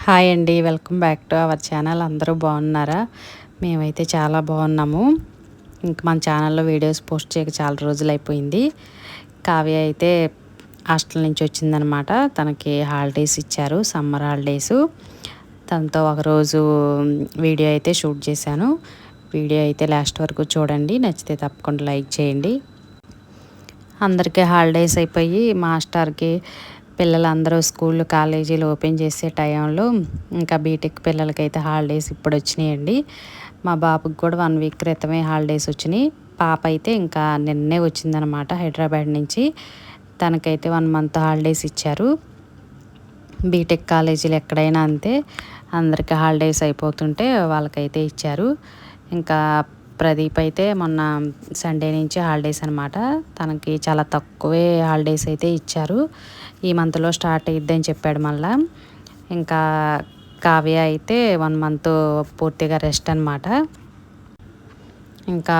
Hi అండి, welcome back to our channel. అందరూ బాగున్నారా? మేమైతే చాలా బాగున్నాము. ఇంక మన ఛానల్లో వీడియోస్ పోస్ట్ చేయక చాలా రోజులు అయిపోయింది. కావ్య అయితే హాస్టల్ నుంచి వచ్చిందనమాట. తనకి హాలిడేస్ ఇచ్చారు, సమ్మర్ హాలిడేసు. తనతో ఒకరోజు వీడియో అయితే షూట్ చేశాను. వీడియో అయితే లాస్ట్ వరకు చూడండి, నచ్చితే తప్పకుండా లైక్ చేయండి. అందరికీ హాలిడేస్ అయిపోయి మాస్టర్కి పిల్లలందరూ స్కూళ్ళు కాలేజీలు ఓపెన్ చేసే టైంలో ఇంకా బీటెక్ పిల్లలకైతే హాలిడేస్ ఇప్పుడు వచ్చినాయండి. మా బాబుకి కూడా 1 వీక్ క్రితమే హాలిడేస్ వచ్చినాయి. పాప అయితే ఇంకా నిన్నే వచ్చిందనమాట హైదరాబాద్ నుంచి. తనకైతే 1 మంత్ హాలిడేస్ ఇచ్చారు. బీటెక్ కాలేజీలు ఎక్కడైనా అంతే, అందరికీ హాలిడేస్ అయిపోతుంటే వాళ్ళకైతే ఇచ్చారు. ఇంకా ప్రదీప్ అయితే మొన్న సండే నుంచి హాలిడేస్ అనమాట. తనకి చాలా తక్కువే హాలిడేస్ అయితే ఇచ్చారు. ఈ మంత్లో స్టార్ట్ అయ్యిద్దని చెప్పాడు మళ్ళా. ఇంకా కావ్య అయితే 1 మంత్ పూర్తిగా రెస్ట్ అనమాట. ఇంకా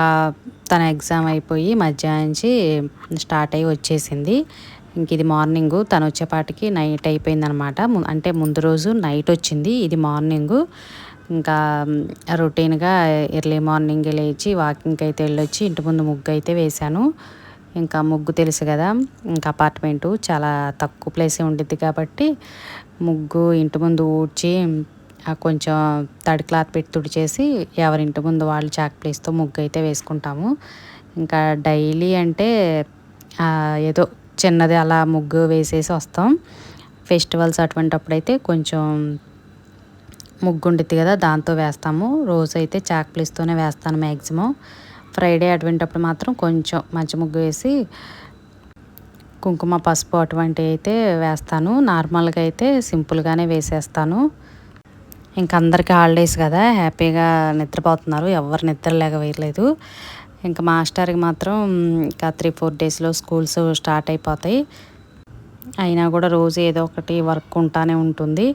తన ఎగ్జామ్ అయిపోయి మధ్యాహ్నం నుంచి స్టార్ట్ అయ్యి వచ్చేసింది. ఇంక ఇది మార్నింగు, తను వచ్చేపాటికి నైట్ అయిపోయిందనమాట. అంటే ముందు రోజు నైట్ వచ్చింది, ఇది మార్నింగు. ఇంకా రొటీన్గా ఎర్లీ మార్నింగ్ లేచి వాకింగ్కి అయితే వెళ్ళొచ్చి ఇంటి ముందు ముగ్గు అయితే వేశాను. ఇంకా ముగ్గు తెలుసు కదా, ఇంకా అపార్ట్మెంటు చాలా తక్కువ ప్లేసే ఉండిద్ది కాబట్టి ముగ్గు ఇంటి ముందు ఊడ్చి కొంచెం తడి క్లాత్ పెట్టి తుడిచేసి ఎవరింటి ముందు వాళ్ళు చాక్ ప్లేస్తో ముగ్గు అయితే వేసుకుంటాము. ఇంకా డైలీ అంటే ఏదో చిన్నది అలా ముగ్గు వేసేసి వస్తాం. ఫెస్టివల్స్ అటువంటిప్పుడైతే కొంచెం ముగ్గు ఉండిద్ది కదా, దాంతో వేస్తాము. రోజు అయితే చాక్ ప్లేస్తోనే వేస్తాను మ్యాక్సిమం. ఫ్రైడే అటువంటిప్పుడు మాత్రం కొంచెం మంచి ముగ్గు వేసి కుంకుమ పసుపు అటువంటివి అయితే వేస్తాను. నార్మల్గా అయితే సింపుల్గానే వేసేస్తాను. ఇంకా అందరికీ హాలిడేస్ కదా, హ్యాపీగా నిద్రపోతున్నారు, ఎవరు నిద్ర లేగవేయలేదు. ఇంకా మాస్టర్కి మాత్రం ఇంకా 3-4 డేస్లో స్కూల్స్ స్టార్ట్ అయిపోతాయి. అయినా కూడా రోజు ఏదో ఒకటి వర్క్ ఉంటానే ఉంటుంది.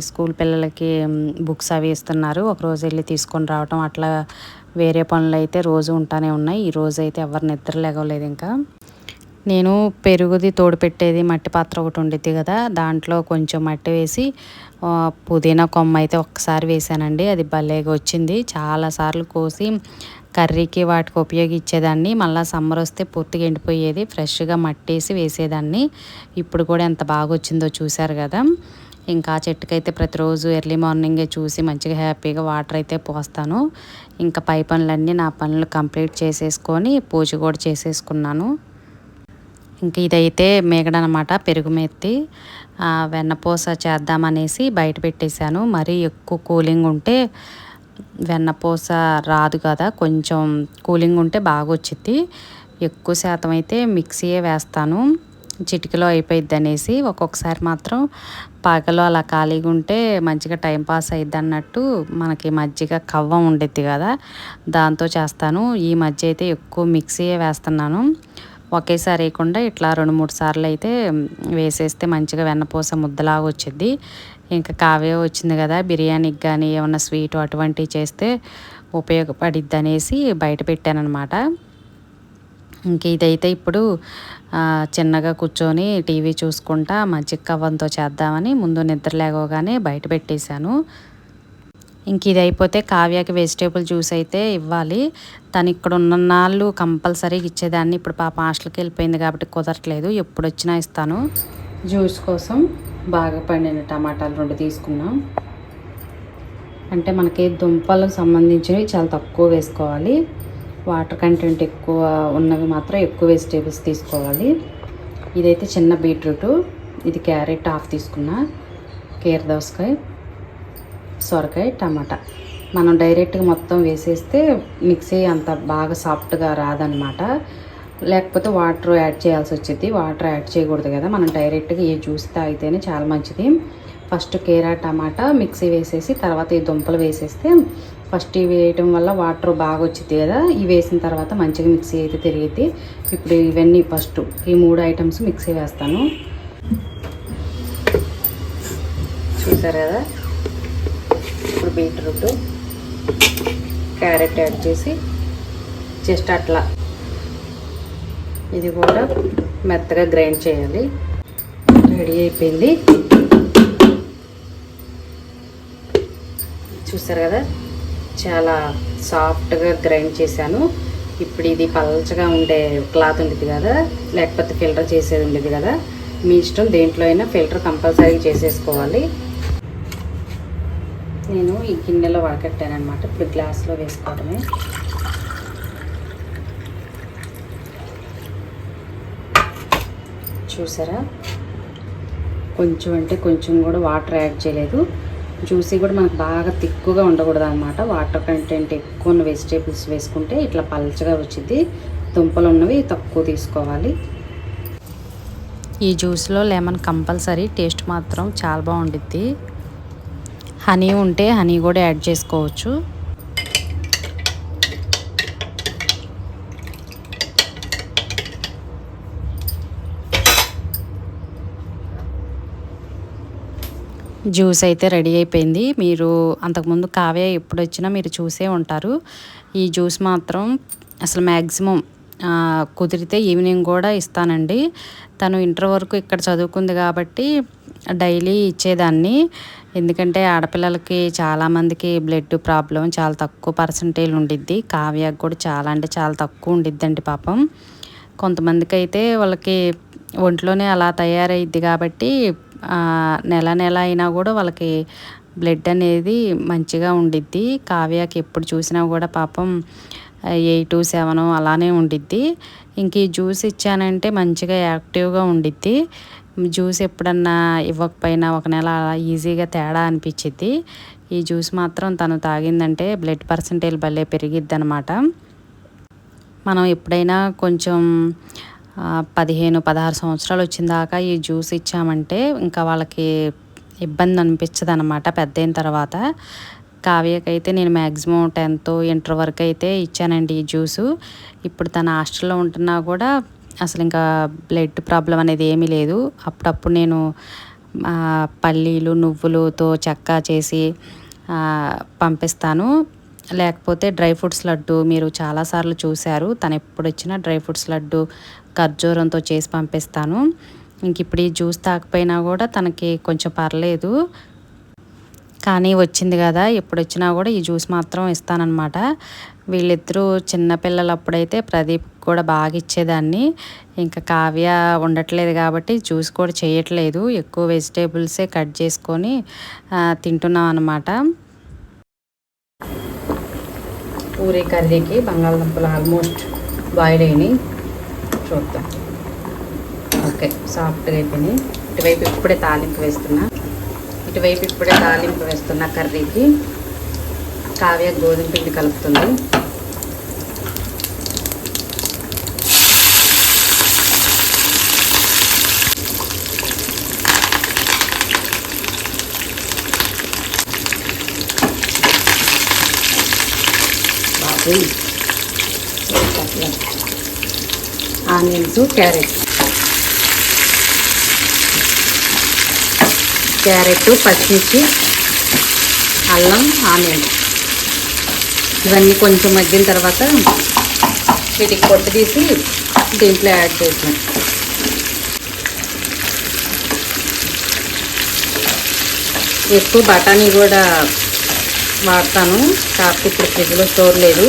స్కూల్ పిల్లలకి బుక్స్ అవి ఇస్తున్నారు, ఒకరోజు వెళ్ళి తీసుకొని రావటం, అట్లా వేరే పనులు అయితే రోజు ఉంటానే ఉన్నాయి. ఈ రోజు అయితే ఎవరు నిద్ర లేగలేదు. ఇంకా నేను పెరుగుది తోడు పెట్టేది మట్టి పాత్ర ఒకటి ఉండిద్ది కదా, దాంట్లో కొంచెం మట్టి వేసి పుదీనా కొమ్మ అయితే ఒక్కసారి వేసానండి. అది భలేగా వచ్చింది. చాలాసార్లు కోసి కర్రీకి వాటికి ఉపయోగించేదాన్ని. మళ్ళీ సమ్మర్ వస్తే పూర్తిగా ఎండిపోయేది, ఫ్రెష్గా మట్టి వేసి వేసేదాన్ని. ఇప్పుడు కూడా ఎంత బాగా వచ్చిందో చూశారు కదా. ఇంకా చెట్టుకైతే ప్రతిరోజు ఎర్లీ మార్నింగే చూసి మంచిగా హ్యాపీగా వాటర్ అయితే పోస్తాను. ఇంకా పై పనులన్నీ నా పనులు కంప్లీట్ చేసేసుకొని పూజ కూడా చేసేసుకున్నాను. ఇంక ఇదైతే మేగడనమాట, పెరుగు మెత్తి వెన్నపూస చేద్దామనేసి బయట పెట్టేశాను. మరీ ఎక్కువ కూలింగ్ ఉంటే వెన్నపూస రాదు కదా, కొంచెం కూలింగ్ ఉంటే బాగా వచ్చింది. ఎక్కువ శాతం అయితే మిక్సీయే వేస్తాను, చిటికలో అయిపోయిద్ది అనేసి. ఒక్కొక్కసారి మాత్రం పాకలో అలా ఖాళీగా ఉంటే మంచిగా టైంపాస్ అయిద్ది అన్నట్టు మనకి మజ్జిగ కవ్వం ఉండిద్ది కదా, దాంతో చేస్తాను. ఈ మధ్య అయితే ఎక్కువ మిక్సీయే వేస్తున్నాను. ఒకేసారి వేయకుండా ఇట్లా 2-3 సార్లు అయితే వేసేస్తే మంచిగా వెన్నపూస ముద్దలాగా వచ్చిద్ది. ఇంకా కావ్య వచ్చింది కదా, బిర్యానీకి కానీ ఏమన్నా స్వీట్ అటువంటివి చేస్తే ఉపయోగపడిద్ది అనేసి బయట పెట్టానమాట. ఇంక ఇదైతే ఇప్పుడు చిన్నగా కూర్చొని టీవీ చూసుకుంటా మజ్జిగ కవ్వంతో చేద్దామని ముందు నిద్ర లేవగానే బయట పెట్టేశాను. ఇంక ఇది అయిపోతే కావ్యకి వెజిటేబుల్ జ్యూస్ అయితే ఇవ్వాలి. తను ఇక్కడ ఉన్న నాళ్ళు కంపల్సరీగా ఇచ్చేదాన్ని. ఇప్పుడు పాప హాస్టల్కి వెళ్ళిపోయింది కాబట్టి కుదరట్లేదు, ఎప్పుడు వచ్చినా ఇస్తాను. జ్యూస్ కోసం బాగా పండిన టమాటాలు 2 తీసుకున్నాం. అంటే మనకి దుంపలకు సంబంధించినవి చాలా తక్కువ వేసుకోవాలి, వాటర్ కంటెంట్ ఎక్కువ ఉన్నవి మాత్రం ఎక్కువ వెజిటేబుల్స్ తీసుకోవాలి. ఇదైతే చిన్న బీట్రూటు, ఇది క్యారెట్ హాఫ్ తీసుకున్నా, కీర దోసకాయ, సొరకాయ, టమాటా. మనం డైరెక్ట్గా మొత్తం వేసేస్తే మిక్సీ అంత బాగా సాఫ్ట్గా రాదనమాట, లేకపోతే వాటర్ యాడ్ చేయాల్సి వచ్చింది. వాటర్ యాడ్ చేయకూడదు కదా, మనం డైరెక్ట్గా ఏ జ్యూస్ తాగితేనే చాలా మంచిది. ఫస్ట్ కీర టమాటా మిక్సీ వేసేసి తర్వాత ఈ దుంపలు వేసేస్తే, ఫస్ట్ ఇవి వేయటం వల్ల వాటర్ బాగా వచ్చింది కదా, ఇవి వేసిన తర్వాత మంచిగా మిక్సీ అయితే తిరిగిద్ది. ఇప్పుడు ఇవన్నీ ఫస్ట్ ఈ 3 ఐటమ్స్ మిక్సీ వేస్తాను. చూసారు కదా, ఇప్పుడు బీట్రూట్ క్యారెట్ యాడ్ చేసి జస్ట్ అట్లా ఇది కూడా మెత్తగా గ్రైండ్ చేయాలి. రెడీ అయిపోయింది. చూసారు కదా, చాలా సాఫ్ట్గా గ్రైండ్ చేశాను. ఇప్పుడు ఇది పల్చగా ఉండే క్లాత్ ఉండేది కదా, లేకపోతే ఫిల్టర్ చేసేది ఉండేది కదా, మీ ఇష్టం, దేంట్లో అయినా ఫిల్టర్ కంపల్సరీగా చేసేసుకోవాలి. నేను ఈ గిన్నెలో వడకట్టాను అనమాట. ఇప్పుడు గ్లాస్లో వేసుకోవడమే. చూసారా, కొంచెం అంటే కొంచెం కూడా వాటర్ యాడ్ చేయలేదు. జ్యూసీ కూడా మనకు బాగా తిక్కుగా ఉండకూడదు అనమాట. వాటర్ కంటెంట్ ఎక్కువ ఉన్న వెజిటేబుల్స్ వేసుకుంటే ఇట్లా పల్చగా వచ్చింది. దుంపలు ఉన్నవి తక్కువ తీసుకోవాలి. ఈ జ్యూస్లో లెమన్ కంపల్సరీ, టేస్ట్ మాత్రం చాలా బాగుండిద్ది. హనీ ఉంటే హనీ కూడా యాడ్ చేసుకోవచ్చు. జ్యూస్ అయితే రెడీ అయిపోయింది. మీరు అంతకుముందు కావ్య ఎప్పుడు వచ్చినా మీరు చూసే ఉంటారు. ఈ జ్యూస్ మాత్రం అసలు మ్యాక్సిమం కుదిరితే ఈవినింగ్ కూడా ఇస్తానండి. తను ఇంటర్ వరకు ఇక్కడ చదువుకుంది కాబట్టి డైలీ ఇచ్చేదాన్ని. ఎందుకంటే ఆడపిల్లలకి చాలామందికి బ్లడ్ ప్రాబ్లం చాలా తక్కువ పర్సంటేజ్ ఉండిద్ది. కావ్యకు కూడా చాలా అంటే చాలా తక్కువ ఉండిద్దండి పాపం. కొంతమందికి అయితే వాళ్ళకి ఒంట్లోనే అలా తయారైద్ది కాబట్టి నెల అయినా కూడా వాళ్ళకి బ్లడ్ అనేది మంచిగా ఉండిద్ది. కావ్యకి ఎప్పుడు చూసినా కూడా పాపం 8, 7 అలానే ఉండిద్ది. ఇంక ఈ జ్యూస్ ఇచ్చానంటే మంచిగా యాక్టివ్గా ఉండిద్ది. జ్యూస్ ఎప్పుడన్నా ఇవ్వకపోయినా ఒక నెల అలా ఈజీగా తేడా అనిపించిద్ది. ఈ జ్యూస్ మాత్రం తను తాగిందంటే బ్లడ్ పర్సంటేజ్ భలే పెరిగిద్ది అనమాట. మనం ఎప్పుడైనా కొంచెం 15, 16 సంవత్సరాలు వచ్చిన దాకా ఈ జ్యూస్ ఇచ్చామంటే ఇంకా వాళ్ళకి ఇబ్బంది అనిపించదు అనమాట పెద్ద అయిన తర్వాత. కావ్యకైతే నేను మ్యాక్సిమం 10th, ఇంటర్ వరకు అయితే ఇచ్చానండి ఈ జ్యూసు. ఇప్పుడు తన హాస్టల్లో ఉంటున్నా కూడా అసలు ఇంకా బ్లడ్ ప్రాబ్లం అనేది ఏమీ లేదు. అప్పుడప్పుడు నేను పల్లీలు, నువ్వులతో చెక్క చేసి పంపిస్తాను. లేకపోతే డ్రై ఫ్రూట్స్ లడ్డు మీరు చాలాసార్లు చూశారు. తను ఎప్పుడు వచ్చినా డ్రై ఫ్రూట్స్ లడ్డు ఖర్జూరంతో చేసి పంపిస్తాను. ఇంక ఇప్పుడు ఈ జ్యూస్ తాకపోయినా కూడా తనకి కొంచెం పర్లేదు. కానీ వచ్చింది కదా, ఎప్పుడు వచ్చినా కూడా ఈ జ్యూస్ మాత్రం ఇస్తానన్నమాట. వీళ్ళిద్దరూ చిన్నపిల్లలు అప్పుడైతే ప్రదీప్ కూడా బాగా ఇచ్చేదాన్ని. ఇంకా కావ్య ఉండట్లేదు కాబట్టి జ్యూస్ కూడా చేయట్లేదు. ఎక్కువ వెజిటేబుల్సే కట్ చేసుకొని తింటున్నాం అన్నమాట. పూరీ కర్రీకి బంగాళదుంపలు ఆల్మోస్ట్ బాయిల్ అయినాయి. చూద్దాం. ఓకే, సాఫ్ట్గా అయిపోయినాయి. ఇటువైపు ఇప్పుడే తాలింపు వేస్తున్నా కర్రీకి. కావ్య గోధుమ పిండి కలుపుతుంది. ఆనియన్స్, క్యారెట్, పచ్చిమిర్చి, అల్లం, ఆనియన్ ఇవన్నీ కొంచెం మగ్గిన తర్వాత వీటికి పొట్టు తీసి దీంట్లో యాడ్ చేసినాం. ఎక్కువ బఠానీ కూడా వాడతాను, కాకపోతే ఇప్పుడు ఫ్రిడ్జ్లో స్టోర్ లేదు.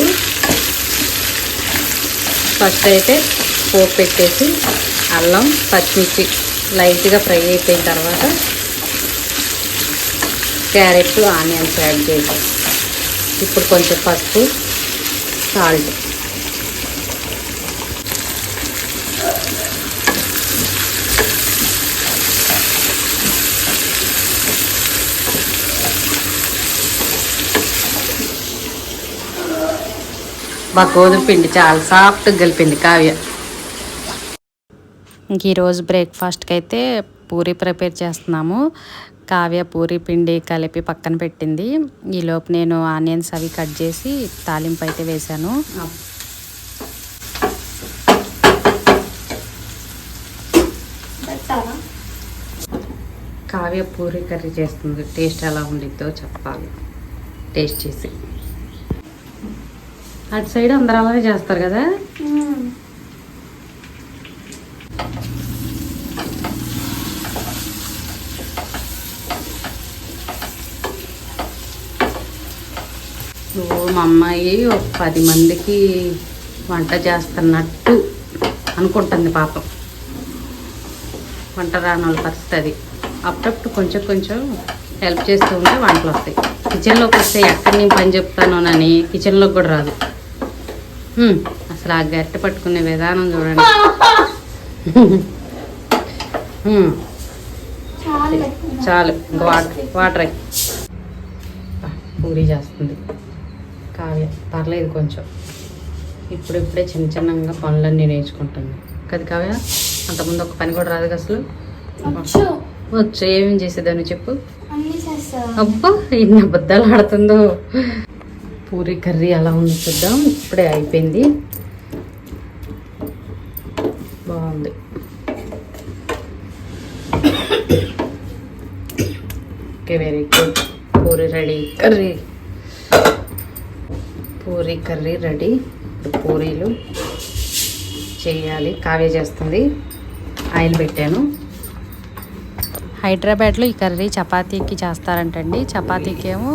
ఫస్ట్ అయితే పోపు పెట్టేసి అల్లం, పచ్చిమిర్చి లైట్గా ఫ్రై అయిపోయిన తర్వాత క్యారెట్, ఆనియన్స్ యాడ్ చేసి ఇప్పుడు కొంచెం పసుపు, సాల్ట్, మా గోధుమ పిండి చాలా సాఫ్ట్గా కలిపింది కావ్య. ఇంక ఈరోజు బ్రేక్ఫాస్ట్కి అయితే పూరీ ప్రిపేర్ చేస్తున్నాము. కావ్య పూరీ పిండి కలిపి పక్కన పెట్టింది. ఈలోపు నేను ఆనియన్స్ అవి కట్ చేసి తాలింపు అయితే వేశాను. కావ్య పూరీ కర్రీ చేస్తుంది. టేస్ట్ ఎలా ఉండిద్దో చెప్పాలి టేస్ట్ చేసి. అటు సైడ్ అందరూ అలాగే చేస్తారు కదా. మా అమ్మాయి ఒక 10 మందికి వంట చేస్తున్నట్టు అనుకుంటుంది పాపం. వంట రాని వాళ్ళ పరిస్థితి అది. అప్పుడప్పుడు కొంచెం కొంచెం హెల్ప్ చేస్తూ ఉంటే వంటలు వస్తాయి. కిచెన్లోకి వస్తే ఎక్కడ నేను పని చెప్తానోనని కిచెన్లోకి కూడా రాదు. అసలు ఆ గట్టి పట్టుకునే విధానం చూడండి. చాలు ఇంకా వాటర్ పూరి చేస్తుంది కావ్య. పర్లేదు కొంచెం ఇప్పుడిప్పుడే చిన్న చిన్నగా పనులన్నీ నేర్చుకుంటుంది కదా కావ్య. అంతకుముందు ఒక పని కూడా రాదు అసలు. వచ్చు. ఏమేమి చేసేదాన్ని చెప్పు. అబ్బా ఎన్ని అబద్ధాలు ఆడుతుందో. పూరి కర్రీ అలా ఉంది చూద్దాం. ఇప్పుడే అయిపోయింది. బాగుంది. Okay, very good. Puri ready. Puri curry ready. ఇప్పుడు పూరీలు చేయాలి. కావ్య చేస్తుంది. ఆయిల్ పెట్టాను. హైదరాబాద్లో ఈ కర్రీ చపాతీకి చేస్తారంటండి. చపాతీకి ఏమో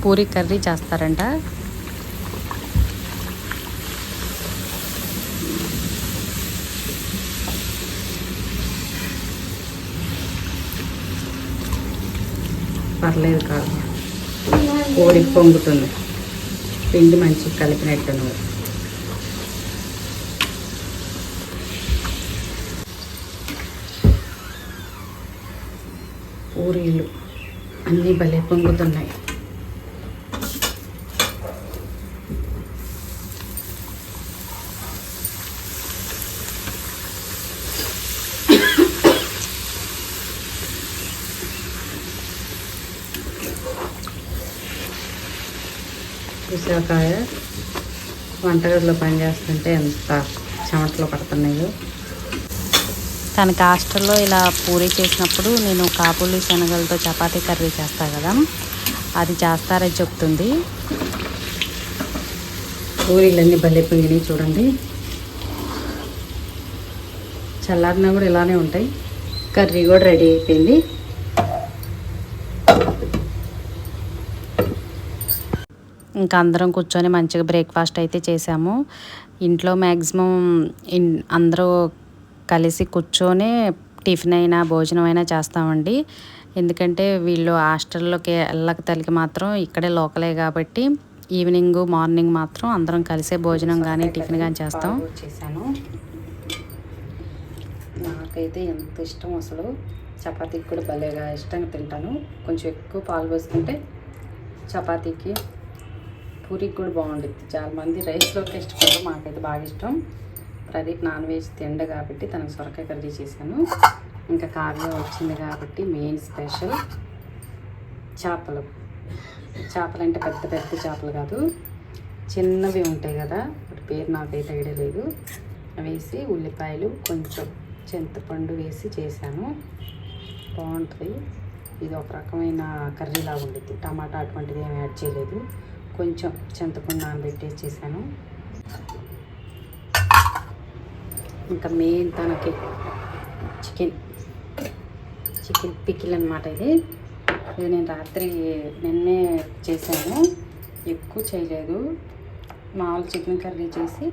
పూరి కర్రీ చేస్తారంట. పర్లేదు కాదు, పూరి పొంగుతుంది. పిండి మంచిగా కలిపినట్టు నువ్వు. పూరీలు అన్నీ భలే పొంగుతున్నాయి. చూసాకాయ వంటగదిలో పనిచేస్తుంటే ఎంత చెమటలు పడుతున్నాయో. తనకి హాస్టల్లో ఇలా పూరీ చేసినప్పుడు నేను కాబూలి శనగలతో చపాతీ కర్రీ చేస్తా కదా, అది చేస్తారని చెప్తుంది. పూరీలన్నీ భలే పొంగినాయి చూడండి. చల్లారినా కూడా ఇలానే ఉంటాయి. కర్రీ కూడా రెడీ అయిపోయింది. ఇంకా అందరం కూర్చొని మంచిగా బ్రేక్ఫాస్ట్ అయితే చేసాము. ఇంట్లో మ్యాక్సిమం అందరూ కలిసి కూర్చొని టిఫిన్ అయినా భోజనం అయినా చేస్తామండి. ఎందుకంటే వీళ్ళు హాస్టల్లోకి వెళ్ళక తల్లికి మాత్రం ఇక్కడే లోకలే కాబట్టి ఈవినింగ్ మార్నింగ్ మాత్రం అందరం కలిసే భోజనం కానీ టిఫిన్ కానీ చేస్తాం. చేశాను. నాకైతే ఎంత ఇష్టం అసలు. చపాతీకి కూడా భలేగా ఇష్టంగా తింటాను. కొంచెం ఎక్కువ పాలు పోసుకుంటే చపాతీకి పూరికి కూడా బాగుంటుంది. చాలామంది రైస్లోకి ఇష్టపడరు, మాకైతే బాగా ఇష్టం. ప్రదీప్ నాన్ వెజ్ తిండ కాబట్టి తనకు సొరకాయ కర్రీ చేశాను. ఇంకా కావ్య వచ్చింది కాబట్టి మెయిన్ స్పెషల్ చేపలు. చేపలు అంటే పెద్ద పెద్ద చేపలు కాదు, చిన్నవి ఉంటాయి కదా, వాటి పేరు నాకైతే ఐడియా లేదు. వేసి ఉల్లిపాయలు కొంచెం చింతపండు వేసి చేశాను. బాగుంటుంది. ఇది ఒక రకమైన కర్రీలాగా ఉండిద్ది. టమాటా అటువంటిది ఏమి యాడ్ చేయలేదు. కొంచెం చింతపండు నానబెట్టేసి చేశాను. ఇంకా మెయిన్ తనకి చికెన్ పికిల్ అనమాట. ఇది నేను రాత్రి నిన్నే చేశాను, ఎక్కువ చేయలేదు. మామూలు చికెన్ కర్రీ చేసి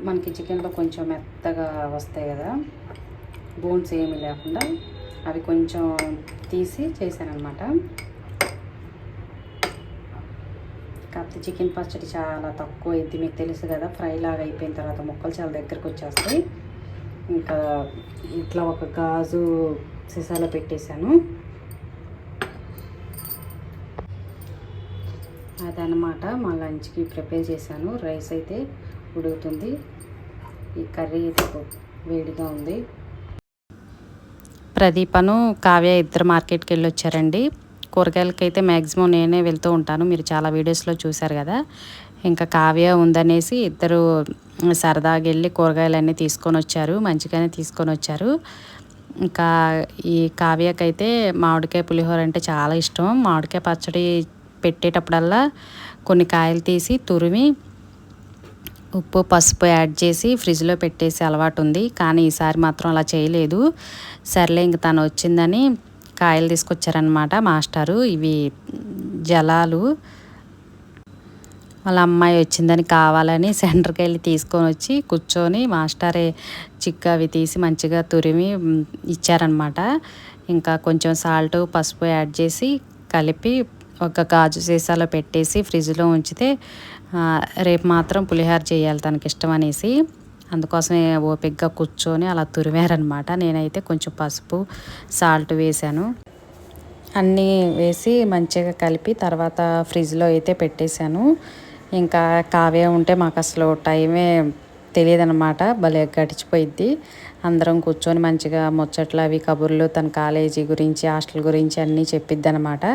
మనకి చికెన్లో కొంచెం మెత్తగా వస్తాయి కదా, బోన్స్ ఏమీ లేకుండా, అవి కొంచెం తీసి చేశాను అనమాట. కాకపోతే చికెన్ పచ్చడి చాలా తక్కువ అయింది, మీకు తెలుసు కదా. ఫ్రై లాగా అయిపోయిన తర్వాత ముక్కలు చాలా దగ్గరకు వచ్చేస్తాయి. ఇంకా ఇట్లా ఒక గాజు సీసాలో పెట్టేశాను. అదనమాట మా లంచ్కి ప్రిపేర్ చేశాను. రైస్ అయితే ఉడుకుతుంది, ఈ కర్రీ అయితే వేడిగా ఉంది. ప్రదీపను కావ్య ఇద్దరు మార్కెట్కి వెళ్ళి వచ్చారండి. కూరగాయలకి అయితే మ్యాక్సిమం నేనే వెళ్తూ ఉంటాను, మీరు చాలా వీడియోస్లో చూశారు కదా. ఇంకా కావ్య ఉందనేసి ఇద్దరు సరదాగా వెళ్ళి కూరగాయలన్నీ తీసుకొని వచ్చారు, మంచిగానే తీసుకొని వచ్చారు. ఇంకా ఈ కావ్యకైతే మామిడికాయ పులిహోర అంటే చాలా ఇష్టం. మామిడికాయ పచ్చడి పెట్టేటప్పుడల్లా కొన్ని కాయలు తీసి తురిమి ఉప్పు పసుపు యాడ్ చేసి ఫ్రిడ్జ్లో పెట్టేసి అలవాటు ఉంది. కానీ ఈసారి మాత్రం అలా చేయలేదు. సర్లే ఇంక తను వచ్చిందని కాయలు తీసుకొచ్చారనమాట మాస్టారు. ఇవి జలాలు వాళ్ళ అమ్మాయి వచ్చిందని కావాలని సెంటర్కి వెళ్ళి తీసుకొని వచ్చి కూర్చొని మాస్టరే చిక్కు అవి తీసి మంచిగా తురిమి ఇచ్చారనమాట. ఇంకా కొంచెం సాల్ట్ పసుపు యాడ్ చేసి కలిపి ఒక గాజు సీసాలో పెట్టేసి ఫ్రిడ్జ్లో ఉంచితే రేపు మాత్రం పులిహోర చేయాలి తనకి ఇష్టం అనేసి, అందుకోసమే ఓపికగా కూర్చొని అలా తురిమారనమాట. నేనైతే కొంచెం పసుపు సాల్ట్ వేసాను, అన్నీ వేసి మంచిగా కలిపి తర్వాత ఫ్రిడ్జ్లో అయితే పెట్టేశాను. ఇంకా కావ్య ఉంటే మాకు అసలు టైమే తెలియదన్నమాట, భలే గడిచిపోయిద్ది. అందరం కూర్చొని మంచిగా ముచ్చట్లు అవి కబుర్లు, తన కాలేజీ గురించి హాస్టల్ గురించి అన్నీ చెప్పిద్ది అనమాట.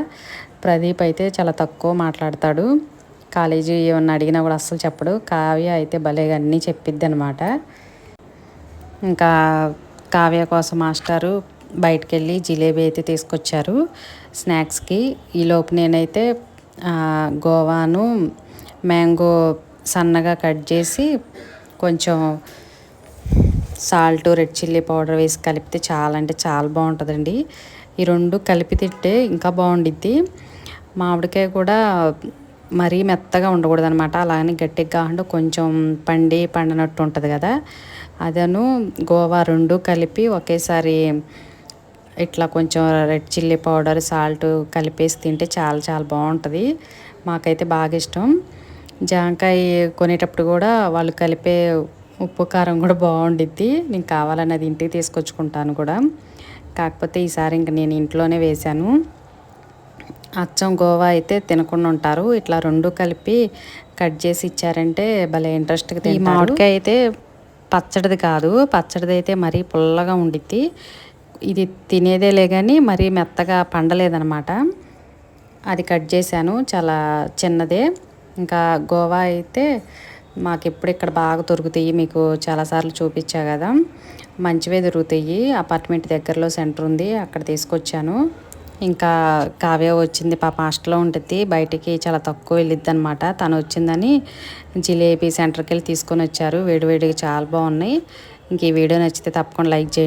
ప్రదీప్ అయితే చాలా తక్కువ మాట్లాడతాడు, కాలేజీ ఏమన్నా అడిగినా కూడా అస్సలు చెప్పడు. కావ్య అయితే భలేగా అన్నీ చెప్పిద్ది అనమాట. ఇంకా కావ్య కోసం మాస్టారు బయటికి వెళ్ళి జిలేబీ అయితే తీసుకొచ్చారు స్నాక్స్కి. ఈలోపు నేనైతే గోవాను మ్యాంగో సన్నగా కట్ చేసి కొంచెం సాల్ట్ రెడ్ చిల్లీ పౌడర్ వేసి కలిపితే చాలా అంటే చాలా బాగుంటుందండి. ఈ రెండు కలిపి తింటే ఇంకా బాగుండిద్ది. మామిడికాయ కూడా మరీ మెత్తగా ఉండకూడదు అనమాట, అలాగని గట్టిగా కాకుండా కొంచెం పండినట్టు ఉంటుంది కదా, అదను గోవా రెండు కలిపి ఒకేసారి ఇట్లా కొంచెం రెడ్ చిల్లీ పౌడర్ సాల్ట్ కలిపేసి తింటే చాలా చాలా బాగుంటుంది. మాకైతే బాగా ఇష్టం. జాంకాయ కొనేటప్పుడు కూడా వాళ్ళు కలిపే ఉప్పు కారం కూడా బాగుండిద్ది. నేను కావాలని అది ఇంటికి తీసుకొచ్చుకుంటాను కూడా, కాకపోతే ఈసారి ఇంక నేను ఇంట్లోనే వేశాను. అచ్చం గోవా అయితే తినకుండా ఉంటారు, ఇట్లా రెండు కలిపి కట్ చేసి ఇచ్చారంటే భలే ఇంట్రెస్ట్గా తింటారు. ఈ మామిడికాయ అయితే పచ్చడిది కాదు, పచ్చడిది అయితే మరీ పుల్లగా ఉండిద్ది. ఇది తినేదేలే కానీ మరీ మెత్తగా పండలేదనమాట. అది కట్ చేశాను, చాలా చిన్నదే. ఇంకా గోవా అయితే మాకు ఎప్పుడు ఇక్కడ బాగా దొరుకుతాయి, మీకు చాలాసార్లు చూపించా కదా, మంచివే దొరుకుతాయి. అపార్ట్మెంట్ దగ్గరలో సెంటర్ ఉంది, అక్కడ తీసుకొచ్చాను. ఇంకా కావ్య వచ్చింది, పాప హాస్టల్లో ఉంటుంది, బయటికి చాలా తక్కువ వెళ్ళిద్ది అనమాట. తను వచ్చిందని జిలేబీ సెంటర్కి వెళ్ళి తీసుకొని వచ్చారు, వేడివేడిగా చాలా బాగున్నాయి. ఇంక ఈ వీడియో నచ్చితే తప్పకుండా లైక్ చేయండి.